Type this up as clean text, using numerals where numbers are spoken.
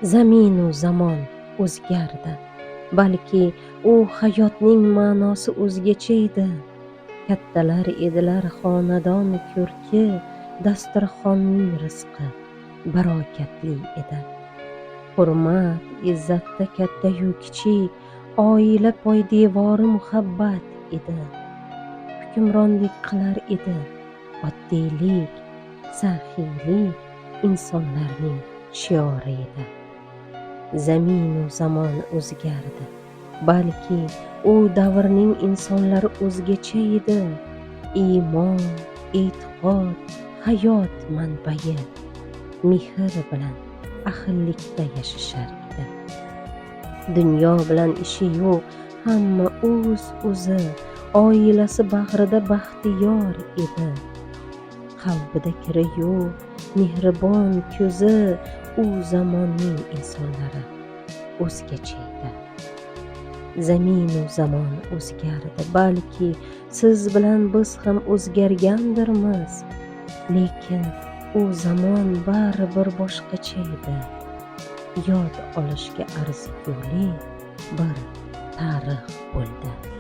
Zaminu zamon o'zgardi, balki u hayotning ma'nosi o'zgacha edi. Kattalar edilar xonadon ko'rki, dasturxonning rizqi barokatli edi. Hurmat, izzatda katta-yu kichik, oila poydevori muhabbat edi. Hukmronlik qilar edi oddiylik, saxiylik insonlarning shiori edi. Zaminu zamon o'zgardi, balki u davrning insonlari o'zgacha edi. Iymon, e'tiqod, hayot manbai, mehr bilan ahillikda yashashar edi. Dunyo bilan ishi yo'q, hamma o'zi, oilasi bag'rida baxtiyor edi. Qalbida kiri yo'q, mehribon ko'zi, u zamonning insonlari o'zgacha edi. Zaminu zamon o'zgardi, balki siz bilan biz ham o'zgargandirmiz, lekin u zamon baribir boshqacha edi. Yod olishga arziguli bir tarix bo'ldi.